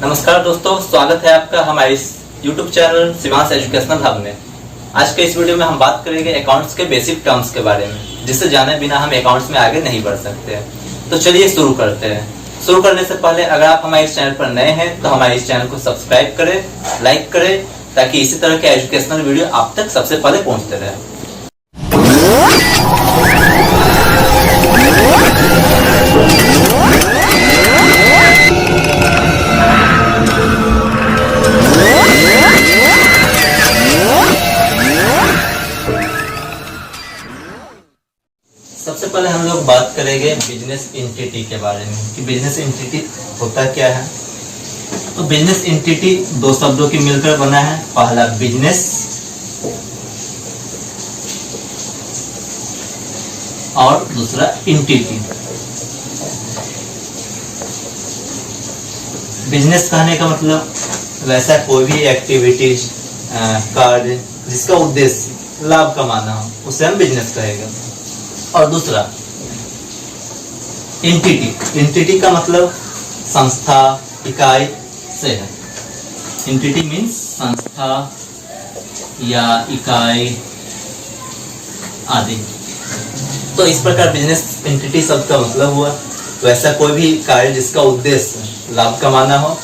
नमस्कार दोस्तों, स्वागत है आपका हमारे इस YouTube channel Shivansh educational hub में। आज के इस वीडियो में हम बात करेंगे अकाउंट्स के बेसिक टर्म्स के बारे में, जिसे जाने बिना हम अकाउंट्स में आगे नहीं बढ़ सकते। तो चलिए शुरू करते हैं। शुरू करने से पहले अगर आप हमारे इस चैनल पर नए हैं तो हमारे इस चैनल को सब्सक्राइब करें, लाइक करें, ताकि इसी तरह के एजुकेशनल वीडियो आप तक सबसे पहले पहुंचते रहे। सबसे पहले हम लोग बात करेंगे बिजनेस एंटिटी के बारे में कि बिजनेस एंटिटी होता क्या है। तो बिजनेस एंटिटी दो शब्दों की मिलकर बना है। पहला बिजनेस और दूसरा एंटिटी। बिजनेस कहने का मतलब वैसा कोई भी एक्टिविटीज कार्य जिसका उद्देश्य लाभ कमाना हो, उसे हम बिजनेस कहेंगे। और दूसरा एंटिटी। एंटिटी का मतलब संस्था, इकाई से है। एंटिटी मीन्स संस्था या इकाई आदि। तो इस प्रकार बिजनेस एंटिटी शब्द का मतलब हुआ वैसा कोई भी कार्य जिसका उद्देश्य लाभ कमाना हो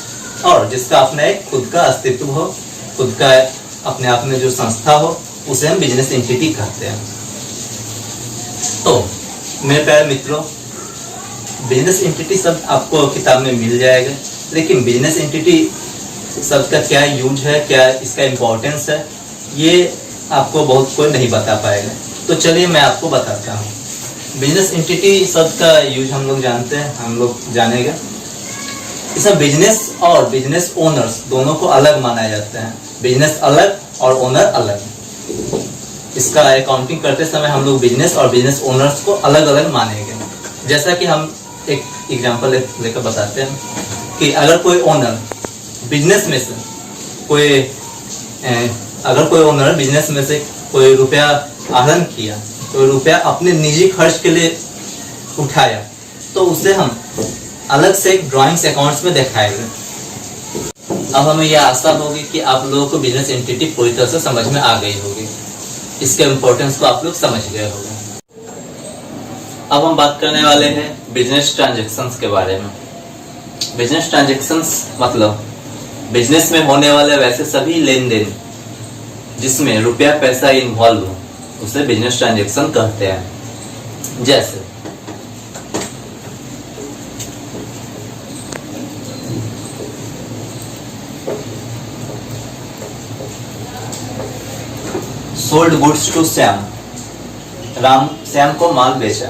और जिसका अपना एक खुद का अस्तित्व हो, खुद का अपने आप में जो संस्था हो, उसे हम बिजनेस एंटिटी कहते हैं। तो मेरे प्यारे मित्रों, बिजनेस एंटिटी शब्द आपको किताब में मिल जाएगा, लेकिन बिजनेस एंटिटी शब्द का क्या यूज है, क्या इसका इम्पोर्टेंस है, ये आपको बहुत कोई नहीं बता पाएगा। तो चलिए मैं आपको बताता हूँ। बिजनेस एंटिटी शब्द का यूज हम लोग जानते हैं, हम लोग जानेंगे। इसमें बिजनेस और बिजनेस ओनर्स दोनों को अलग माना जाता है। बिजनेस अलग और ओनर अलग। इसका अकाउंटिंग करते समय हम लोग बिजनेस और बिजनेस ओनर्स को अलग अलग मानेंगे। जैसा कि हम एक एग्जांपल लेकर बताते हैं कि अगर कोई ओनर बिजनेस में से कोई रुपया आहरण किया, तो रुपया अपने निजी खर्च के लिए उठाया, तो उसे हम अलग से एक ड्राइंग्स अकाउंट्स में दिखाएंगे। अब हमें यह आशा होगी कि आप लोगों को बिजनेस एंटिटी पूरी तरह से समझ में आ गई होगी, इसके इम्पोर्टेंस को आप लोग समझ गए होंगे। अब हम बात करने वाले हैं बिजनेस ट्रांजैक्शंस के बारे में। बिजनेस ट्रांजैक्शंस मतलब बिजनेस में होने वाले वैसे सभी लेन देन जिसमें रुपया पैसा इन्वॉल्व हो, उसे बिजनेस ट्रांजैक्शन कहते हैं। जैसे sold goods to Shyam, Ram Shyam को माल बेचा।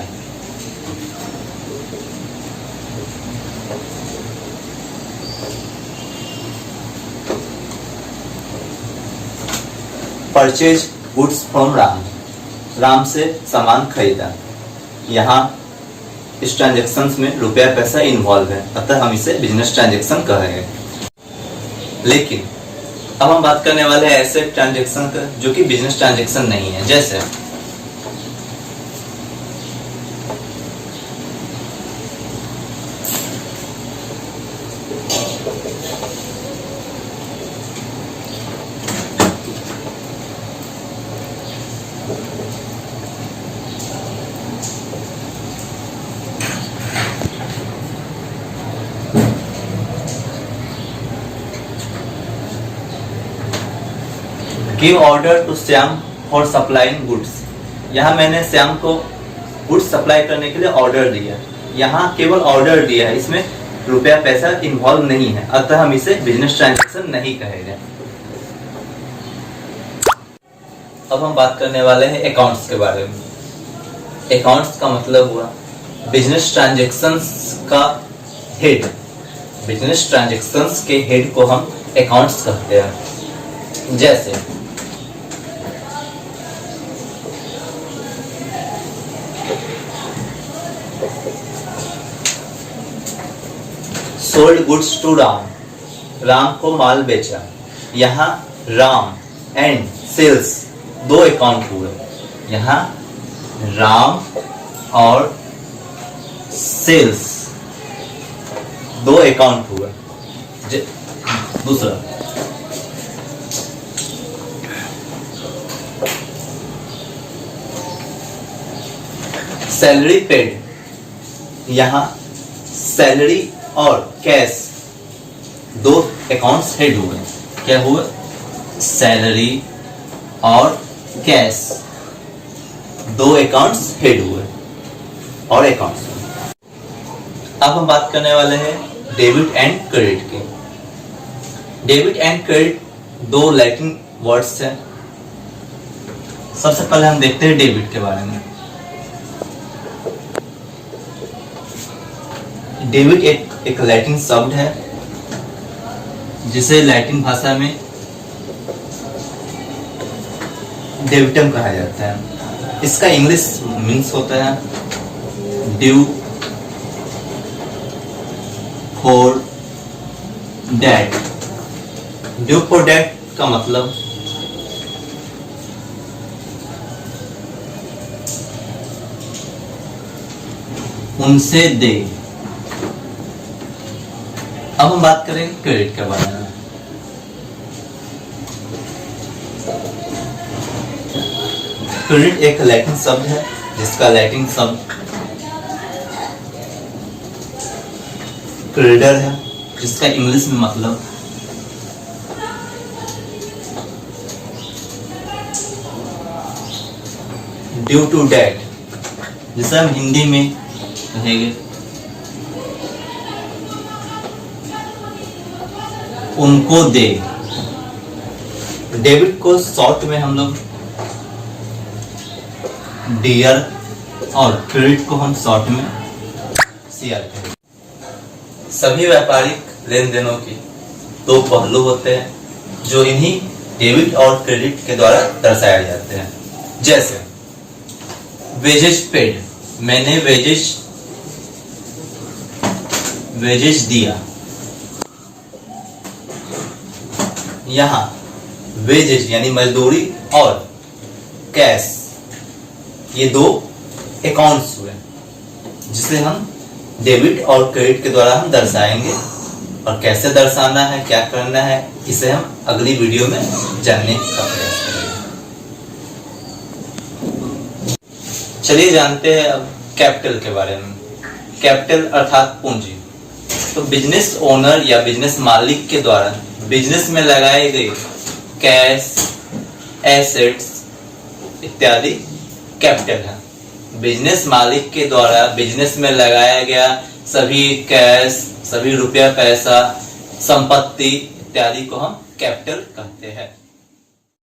Purchase goods from Ram, Ram से सामान खरीदा। यहाँ इस ट्रांजैक्शंस में रुपया पैसा इन्वॉल्व है, अतः हम इसे बिजनेस ट्रांजैक्शन कहेंगे। लेकिन अब हम बात करने वाले हैं ऐसे ट्रांजैक्शन का जो कि बिजनेस ट्रांजैक्शन नहीं है। जैसे give order to Shyam for supplying goods. यहाँ मैंने श्याम को गुड्स सप्लाई करने के लिए ऑर्डर दिया। यहाँ केवल ऑर्डर दिया है, इसमें रुपया पैसा इन्वॉल्व नहीं है, अतः हम इसे बिजनेस ट्रांजैक्शन नहीं कहेंगे। अब हम बात करने वाले हैं अकाउंट्स के बारे में। अकाउंट्स का मतलब हुआ बिजनेस ट्रांजैक्शंस का हेड। बिजनेस ट्रांजैक्शंस के हेड को हम अकाउंट्स कहते हैं। जैसे sold goods to Ram, Ram को माल बेचा। यहाँ राम एंड सेल्स दो अकाउंट हुए। यहाँ राम और सेल्स दो अकाउंट हुए। दूसरा सैलरी पेड, यहां सैलरी और कैश दो अकाउंट्स हेड हुए। क्या हुए? सैलरी और कैश दो अकाउंट्स हेड हुए और अकाउंट्स। अब हम बात करने वाले हैं डेबिट एंड क्रेडिट की। डेबिट एंड क्रेडिट दो लैटिन वर्ड्स हैं। सबसे पहले हम देखते हैं डेबिट के बारे में। डेबिट एक लैटिन शब्द है जिसे लैटिन भाषा में डेबिटम कहा जाता है। इसका इंग्लिश मीन्स होता है due for date. Due for date का मतलब उनसे दे। अब हम बात करेंगे क्रेडिट के बारे में। क्रेडिट एक लैटिन शब्द है जिसका लैटिन शब्द क्रेडिटर है, जिसका इंग्लिश में मतलब ड्यू टू डेट, जिसे हम हिंदी में कहेंगे उनको दे। डेबिट को शॉर्ट में हम लोग डियर और क्रेडिट को हम शॉर्ट में सीआर कहेंगे। सभी व्यापारिक लेन देनों की दो पहलू होते हैं जो इन्हीं डेबिट और क्रेडिट के द्वारा दर्शाए जाते हैं। जैसे वेजेस पेड, मैंने वेजेस दिया। यहां वेजेस यानी मजदूरी और कैश ये दो अकाउंट्स हुए जिसे हम डेबिट और क्रेडिट के द्वारा हम दर्शाएंगे। और कैसे दर्शाना है, क्या करना है, इसे हम अगली वीडियो में जानने का प्रयास करेंगे। चलिए जानते हैं अब कैपिटल के बारे में। कैपिटल अर्थात पूंजी। तो बिजनेस ओनर या बिजनेस मालिक के द्वारा बिजनेस में लगाए गए कैश, एसेट्स इत्यादि कैपिटल है। बिजनेस मालिक के द्वारा बिजनेस में लगाया गया सभी कैश, सभी रुपया पैसा, संपत्ति इत्यादि को हम कैपिटल कहते हैं।